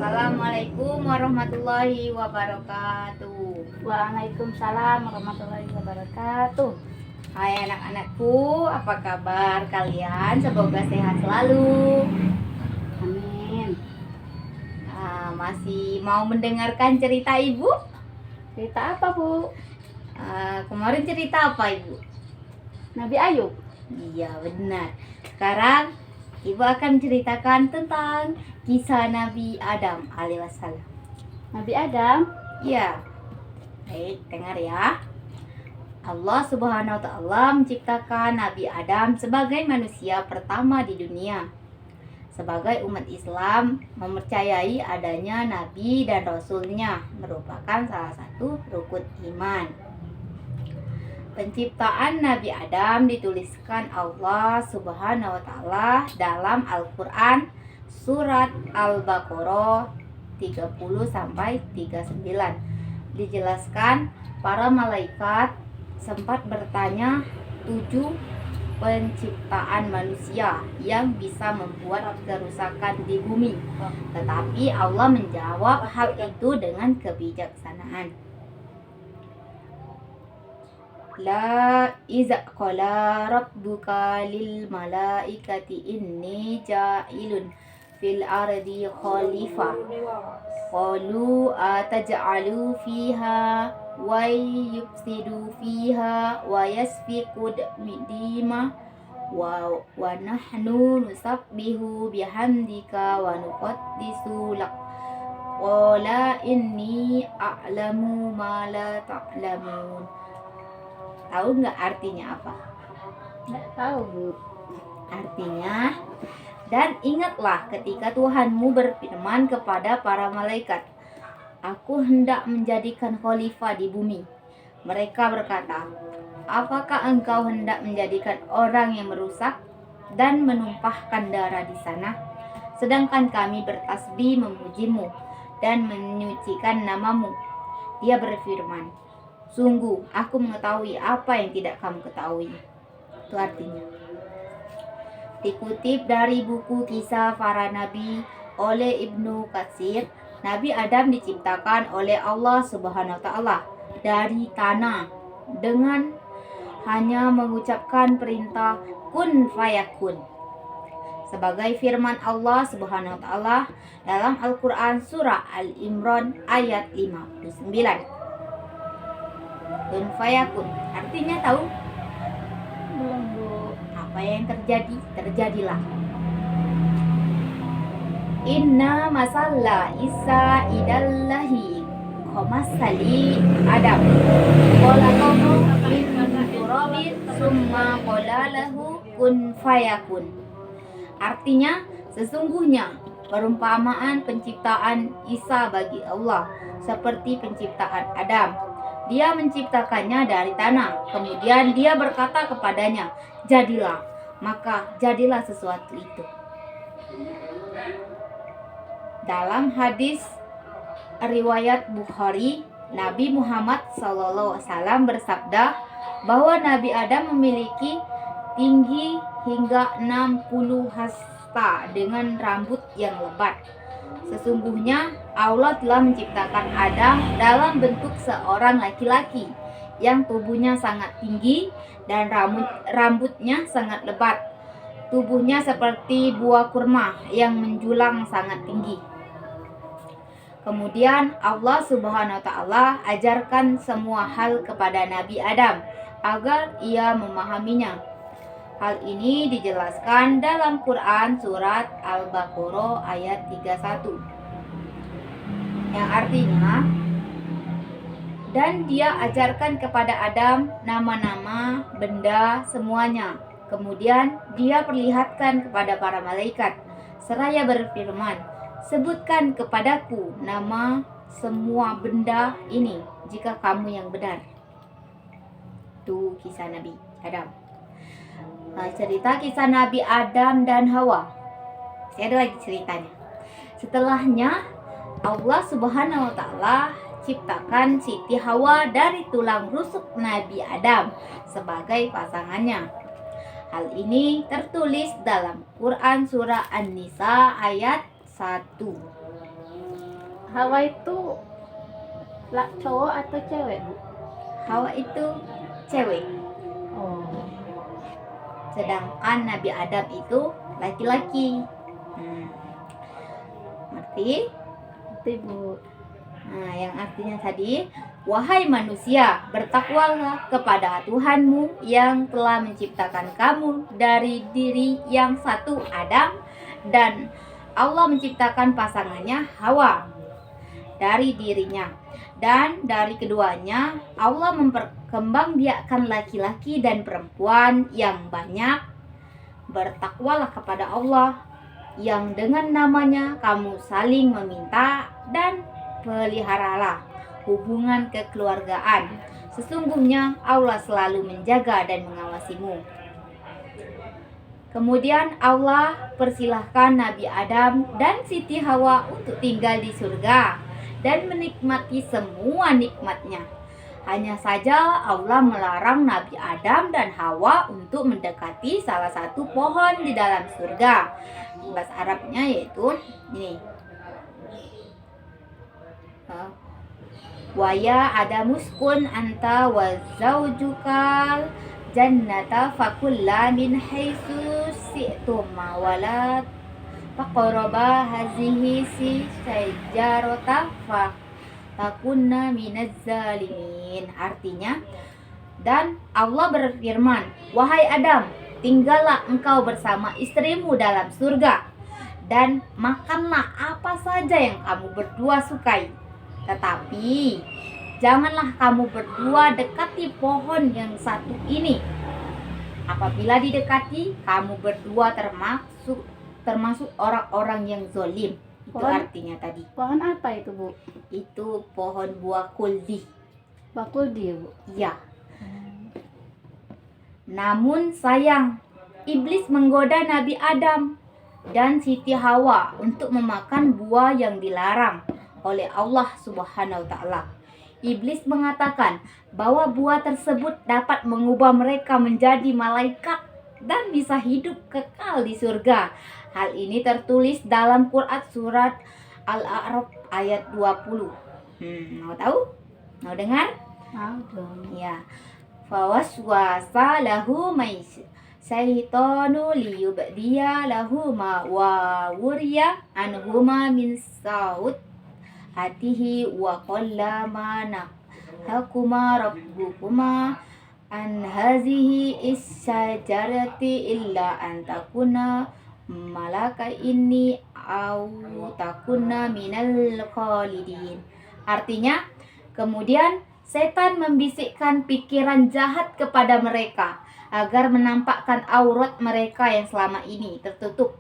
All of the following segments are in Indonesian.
Assalamualaikum warahmatullahi wabarakatuh. Waalaikumsalam warahmatullahi wabarakatuh. Hai anak-anakku, apa kabar kalian? Semoga sehat selalu. Amin. Masih mau mendengarkan cerita ibu? Cerita apa, Bu? Kemarin cerita apa ibu? Nabi Ayub. Iya benar. Sekarang ibu akan ceritakan tentang kisah Nabi Adam alaihissalam. Nabi Adam. Iya. Baik, dengar ya. Allah Subhanahu wa Ta'ala menciptakan Nabi Adam sebagai manusia pertama di dunia. Sebagai umat Islam, mempercayai adanya Nabi dan Rasulnya merupakan salah satu rukun iman. Penciptaan Nabi Adam dituliskan Allah Subhanahu wa Ta'ala dalam Al-Quran surat Al-Baqarah 30-39. Dijelaskan para malaikat sempat bertanya 7 penciptaan manusia yang bisa membuat kerusakan di bumi. Tetapi Allah menjawab hal itu dengan kebijaksanaan. La iza qala rabbuka lil malaikati inni ja'ilun fil ardi khalifah qalu ataj'alu fiha wa yufsidu fiha wa yasfiku dima wa nahnu nusabbihu bihamdika wa nuqaddisu lak qala inni a'lamu ma la ta'lamun. Tahu nggak artinya apa? Nggak tahu, Bu. Artinya, dan ingatlah ketika Tuhanmu berfirman kepada para malaikat, Aku hendak menjadikan khalifah di bumi. Mereka berkata, apakah engkau hendak menjadikan orang yang merusak dan menumpahkan darah di sana? Sedangkan kami bertasbih memujimu dan menyucikan namamu. Dia berfirman, sungguh aku mengetahui apa yang tidak kamu ketahui. Itu artinya. Dikutip dari buku Kisah Para Nabi oleh Ibnu Katsir, Nabi Adam diciptakan oleh Allah Subhanahu wa Ta'ala dari tanah dengan hanya mengucapkan perintah kun fayakun. Sebagai firman Allah Subhanahu wa Ta'ala dalam Al-Quran surah Al-Imran ayat 59. Kun fayakun artinya tahu? Belum, Bu. Apa yang terjadi? Terjadilah. Inna masalla Isa idallahi komasali Adam qala qawmu min turabin summa qala lahu kun fayakun. Artinya, sesungguhnya perumpamaan penciptaan Isa bagi Allah seperti penciptaan Adam. Dia menciptakannya dari tanah. Kemudian dia berkata kepadanya, jadilah. Maka jadilah sesuatu itu. Dalam hadis riwayat Bukhari, Nabi Muhammad SAW bersabda bahwa Nabi Adam memiliki tinggi hingga 60 hasta dengan rambut yang lebat. Sesungguhnya Allah telah menciptakan Adam dalam bentuk seorang laki-laki yang tubuhnya sangat tinggi dan rambutnya sangat lebat. Tubuhnya seperti buah kurma yang menjulang sangat tinggi. Kemudian Allah Subhanahu wa Ta'ala ajarkan semua hal kepada Nabi Adam agar ia memahaminya. Hal ini dijelaskan dalam Quran surat Al-Baqarah ayat 31. Yang artinya, dan dia ajarkan kepada Adam nama-nama benda semuanya. Kemudian dia perlihatkan kepada para malaikat seraya berfirman, sebutkan kepadaku nama semua benda ini jika kamu yang benar. Itu kisah Nabi Adam. Cerita kisah Nabi Adam dan Hawa. Saya ada lagi ceritanya. Setelahnya Allah Subhanahu wa Ta'ala ciptakan Siti Hawa dari tulang rusuk Nabi Adam sebagai pasangannya. Hal ini tertulis dalam Quran surah An-Nisa ayat 1. Hawa itu cowok atau cewek, Bu? Hawa itu cewek, Oh. sedangkan Nabi Adam itu laki-laki. Ngerti? Itu, Bu. Nah, yang artinya tadi, wahai manusia, bertakwalah kepada Tuhanmu yang telah menciptakan kamu dari diri yang satu, Adam, dan Allah menciptakan pasangannya, Hawa, dari dirinya. Dan dari keduanya, Allah memperkembangbiakkan laki-laki dan perempuan yang banyak. Bertakwalah kepada Allah yang dengan namanya kamu saling meminta, dan peliharalah hubungan kekeluargaan. Sesungguhnya Allah selalu menjaga dan mengawasimu. Kemudian Allah persilahkan Nabi Adam dan Siti Hawa untuk tinggal di surga dan menikmati semua nikmatnya. Hanya saja Allah melarang Nabi Adam dan Hawa untuk mendekati salah satu pohon di dalam surga. Bahasa Arabnya yaitu ini. Wa ya adamuskun anta wa zaujukal jannata fakulla min haitsu si'tuma wala taqraba hazihi si syajarata fa takunna minaz zalimin. Artinya, dan Allah berfirman, wahai Adam, tinggallah engkau bersama istrimu dalam surga dan makanlah apa saja yang kamu berdua sukai. Tetapi janganlah kamu berdua dekati pohon yang satu ini. Apabila didekati, kamu berdua termasuk orang-orang yang zolim. Itu Pohon? artinya tadi. Pohon apa itu, Bu? Itu pohon buah kuldi. Bakul dia, Bu. Ya. Namun sayang, iblis menggoda Nabi Adam dan Siti Hawa untuk memakan buah yang dilarang oleh Allah Subhanahu wa taala. Iblis mengatakan bahwa buah tersebut dapat mengubah mereka menjadi malaikat dan bisa hidup kekal di surga. Hal ini tertulis dalam Quran surat Al-A'raf ayat 20. Mau tahu? Mau dengar? Mau dong. Ya. Fawaswasa lahu syaitanu liyubdiya lahuma wa wuriya anhuma min saut hatihi wa qalla mana hakuma rabbukuma an hazihi isyajarati illa an takuna malaka inni au takuna minal khalidin. Artinya, kemudian setan membisikkan pikiran jahat kepada mereka agar menampakkan aurat mereka yang selama ini tertutup.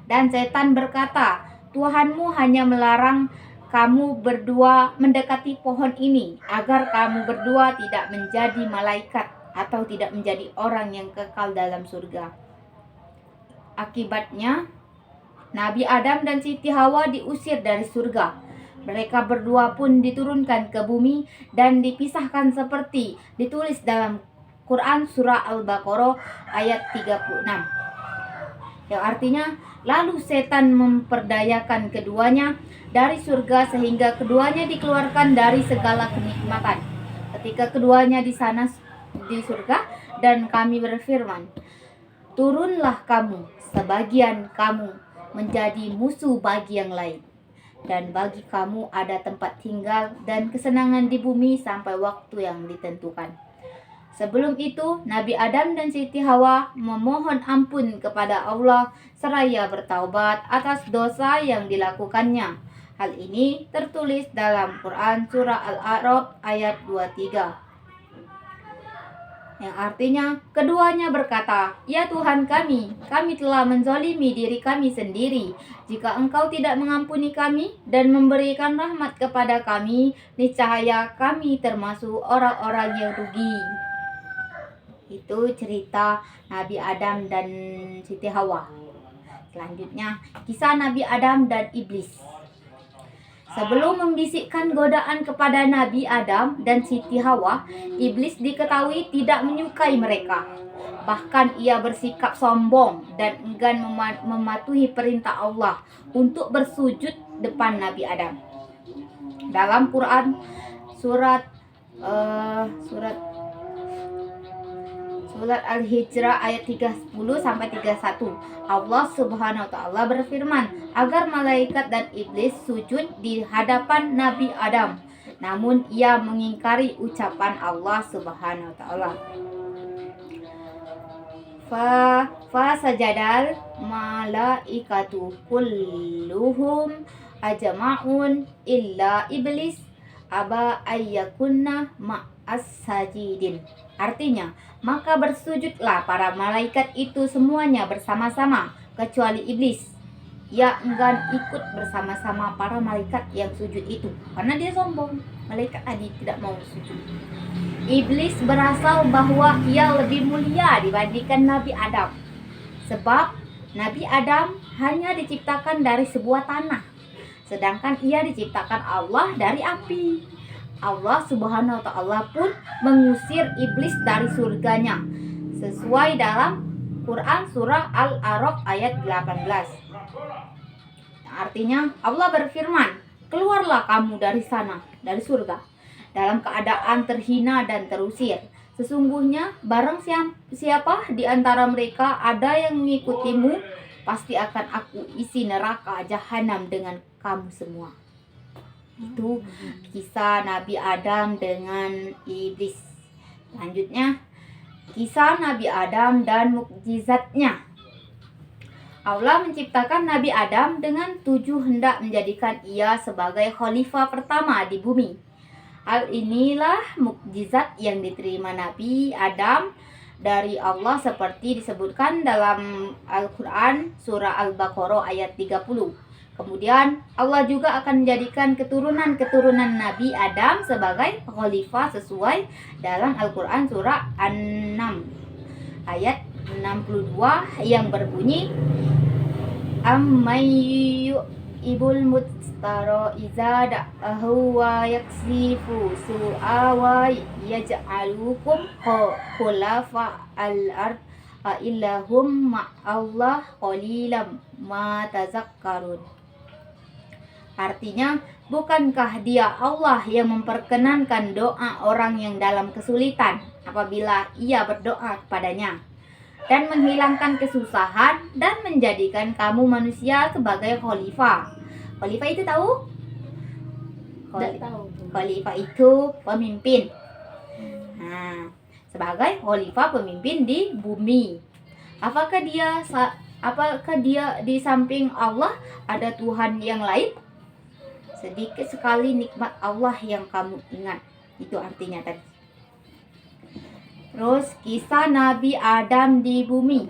Dan setan berkata, Tuhanmu hanya melarang kamu berdua mendekati pohon ini agar kamu berdua tidak menjadi malaikat atau tidak menjadi orang yang kekal dalam surga. Akibatnya, Nabi Adam dan Siti Hawa diusir dari surga. Mereka berdua pun diturunkan ke bumi dan dipisahkan seperti ditulis dalam Quran surah Al-Baqarah ayat 36. Yang artinya, lalu setan memperdayakan keduanya dari surga sehingga keduanya dikeluarkan dari segala kenikmatan. Ketika keduanya di sana di surga, dan kami berfirman, turunlah kamu, sebagian kamu menjadi musuh bagi yang lain. Dan bagi kamu ada tempat tinggal dan kesenangan di bumi sampai waktu yang ditentukan. Sebelum itu, Nabi Adam dan Siti Hawa memohon ampun kepada Allah seraya bertaubat atas dosa yang dilakukannya. Hal ini tertulis dalam Quran surah Al-A'raf ayat 23. Yang artinya, keduanya berkata, ya Tuhan kami telah menzalimi diri kami sendiri. Jika Engkau tidak mengampuni kami dan memberikan rahmat kepada kami, niscaya kami termasuk orang-orang yang rugi. Itu cerita Nabi Adam dan Siti Hawa. Selanjutnya, kisah Nabi Adam dan Iblis. Sebelum membisikkan godaan kepada Nabi Adam dan Siti Hawa, iblis diketahui tidak menyukai mereka. Bahkan ia bersikap sombong dan enggan mematuhi perintah Allah untuk bersujud depan Nabi Adam. Dalam Quran surat Al-Hijrah ayat 30 sampai 31, Allah Subhanahu wa taala berfirman agar malaikat dan iblis sujud di hadapan Nabi Adam. Namun ia mengingkari ucapan Allah Subhanahu wa taala. Fa sajadal malaikatu kulluhum ajma'un illa iblis aba ayyakunna ma'as sajidin. Artinya, maka bersujudlah para malaikat itu semuanya bersama-sama kecuali iblis. Ia enggan ikut bersama-sama para malaikat yang sujud itu karena dia sombong. Malaikat tadi tidak mau sujud. Iblis berasal bahwa ia lebih mulia dibandingkan Nabi Adam. Sebab Nabi Adam hanya diciptakan dari sebuah tanah, sedangkan ia diciptakan Allah dari api. Allah Subhanahu wa taala pun mengusir iblis dari surganya sesuai dalam Quran surah Al-A'raf ayat 18. Artinya Allah berfirman, "Keluarlah kamu dari sana, dari surga, dalam keadaan terhina dan terusir. Sesungguhnya barang siapa di antara mereka ada yang mengikutimu, pasti akan aku isi neraka jahanam dengan kamu semua." Itu kisah Nabi Adam dengan iblis. Selanjutnya, kisah Nabi Adam dan mukjizatnya. Allah menciptakan Nabi Adam dengan tujuh hendak menjadikan ia sebagai khalifah pertama di bumi. Hal inilah mukjizat yang diterima Nabi Adam dari Allah seperti disebutkan dalam Al-Quran surah Al-Baqarah ayat 30. Kemudian Allah juga akan menjadikan keturunan-keturunan Nabi Adam sebagai khalifah sesuai dalam Al-Quran surah An-Naml ayat 62 yang berbunyi, Ammayu ibul mutstaro iza da'ahu wa yaksifu su'awa yaj'alukum khulafa al-ard illahum ma'allah qalilam ma tazakkarun. Artinya, bukankah dia Allah yang memperkenankan doa orang yang dalam kesulitan apabila ia berdoa kepadanya, dan menghilangkan kesusahan dan menjadikan kamu manusia sebagai khalifah. Khalifah itu tahu? Tidak tahu. Khalifah itu pemimpin. Nah, sebagai khalifah pemimpin di bumi. Apakah dia di samping Allah ada Tuhan yang lain? Sedikit sekali nikmat Allah yang kamu ingat. Itu artinya tadi. Terus kisah Nabi Adam di bumi.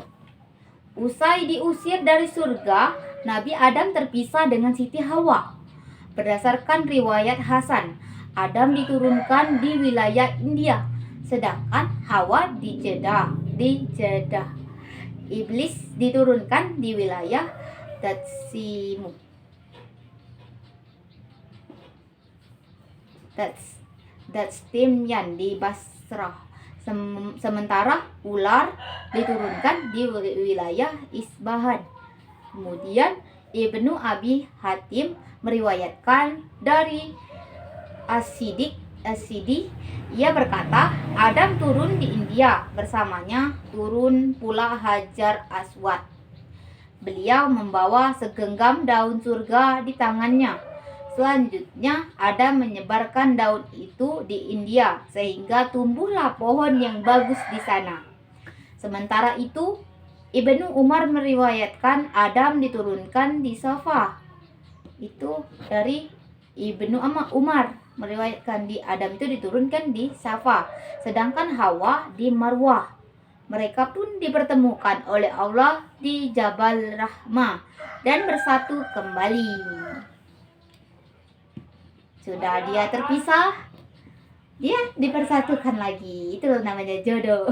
Usai diusir dari surga, Nabi Adam terpisah dengan Siti Hawa. Berdasarkan riwayat Hasan, Adam diturunkan di wilayah India, sedangkan Hawa di Jeddah. Iblis diturunkan di wilayah Dastimyan di Basrah. Sementara ular diturunkan di wilayah Isbahan. Kemudian Ibnu Abi Hatim meriwayatkan dari As-Siddi, ia berkata, Adam turun di India, bersamanya turun pula Hajar Aswad. Beliau membawa segenggam daun surga di tangannya. Selanjutnya Adam menyebarkan daun itu di India sehingga tumbuhlah pohon yang bagus di sana. Sementara itu Ibnu Umar meriwayatkan Adam diturunkan di Safa. Itu dari Ibnu Umar meriwayatkan Adam itu diturunkan di Safa, sedangkan Hawa di Marwah. Mereka pun dipertemukan oleh Allah di Jabal Rahmah dan bersatu kembali. Sudah dia terpisah, dia dipersatukan lagi. Itu namanya jodoh.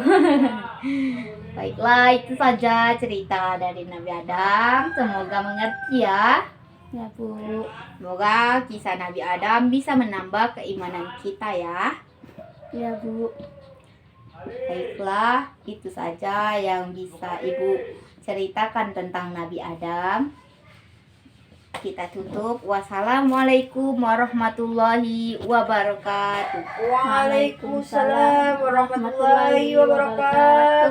Baiklah, itu saja cerita dari Nabi Adam. Semoga mengerti ya. Ya, Bu. Semoga kisah Nabi Adam bisa menambah keimanan kita ya. Ya, Bu. Baiklah, itu saja yang bisa Ibu ceritakan tentang Nabi Adam. Kita tutup. Wassalamualaikum warahmatullahi wabarakatuh. Waalaikumsalam warahmatullahi wabarakatuh.